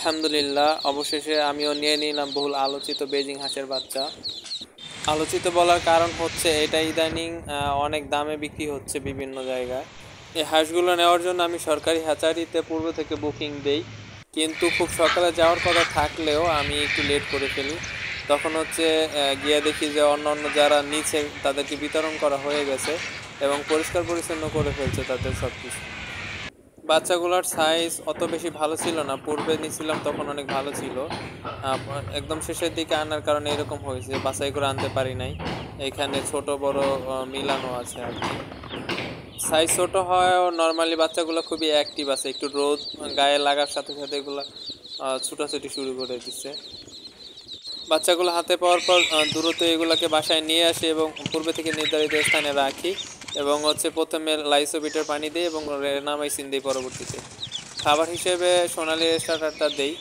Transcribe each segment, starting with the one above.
আলহামদুলিল্লাহ, অবশেষে আমিও নিয়ে নিলাম বহুল আলোচিত বেজিং হাঁসের বাচ্চা। আলোচিত বলার কারণ হচ্ছে এটা ইদানিং অনেক দামে বিক্রি হচ্ছে বিভিন্ন জায়গায়। এই হাঁসগুলো নেওয়ার জন্য আমি সরকারি হ্যাচারিতে পূর্ব থেকে বুকিং দেই, কিন্তু খুব সকালে যাওয়ার কথা থাকলেও আমি একটু লেট করে ফেলি। তখন হচ্ছে গিয়ে দেখি যে অন্য অন্য যারা নিচে তাদেরকে বিতরণ করা হয়ে গেছে এবং পরিষ্কার পরিচ্ছন্ন করে ফেলছে তাদের সব কিছু। বাচ্চাগুলোর সাইজ অত বেশি ভালো ছিল না, পূর্বে নিছিলাম তখন অনেক ভালো ছিল। একদম শেষের দিকে আনার কারণে এরকম হয়েছে, বাছাই করে আনতে পারি নাই। এইখানে ছোট বড় মিলানো আছে আর কি। সাইজ ছোট হয়, নর্মালি বাচ্চাগুলো খুবই অ্যাক্টিভ আছে, একটু রোদ গায়ে লাগার সাথে সাথে এগুলো ছুটাছুটি শুরু করে দিচ্ছে। বাচ্চাগুলো হাতে পাওয়ার পর দ্রুত এগুলোকে বাসায় নিয়ে আসি এবং পূর্বে থেকে নির্ধারিত স্থানে রাখি এবং হচ্ছে প্রথমে লাইসোবিটার পানি দিই এবং নামাইসিন দিই। পরবর্তীতে খাবার হিসেবে সোনালি স্টার্টারটা দেই।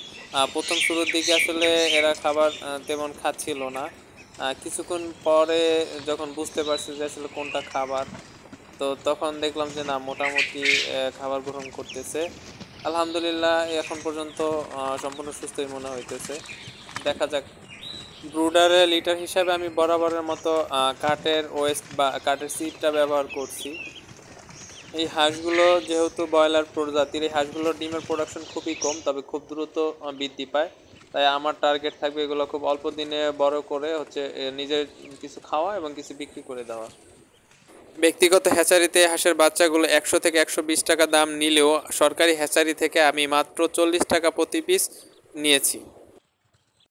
প্রথম শুরুর দিকে আসলে এরা খাবার তেমন খাচ্ছিল না। কিছুক্ষণ পরে যখন বুঝতে পারছি যে আসলে কোনটা খাবার, তো তখন দেখলাম যে না, মোটামুটি খাবার গ্রহণ করতেছে। আলহামদুলিল্লাহ, এখন পর্যন্ত সম্পূর্ণ সুস্থই মনে হইতেছে। দেখা যাক। ব্রুডারে লিটার হিসাবে আমি বরাবরের মতো কাঠের ওয়েস্ট বা কাঠের সিটটা ব্যবহার করছি। এই হাঁসগুলো যেহেতু ব্রয়লার প্রজাতির, এই হাঁসগুলোর ডিমের প্রোডাকশন খুবই কম, তবে খুব দ্রুত বৃদ্ধি পায়। তাই আমার টার্গেট থাকবে এগুলো খুব অল্প দিনে বড় করে হচ্ছে নিজের কিছু খাওয়া এবং কিছু বিক্রি করে দেওয়া। ব্যক্তিগত হ্যাচারিতে হাঁসের বাচ্চাগুলো 100 থেকে 120 টাকা দাম নিলেও সরকারি হ্যাচারি থেকে আমি মাত্র 40 টাকা প্রতি পিস নিয়েছি।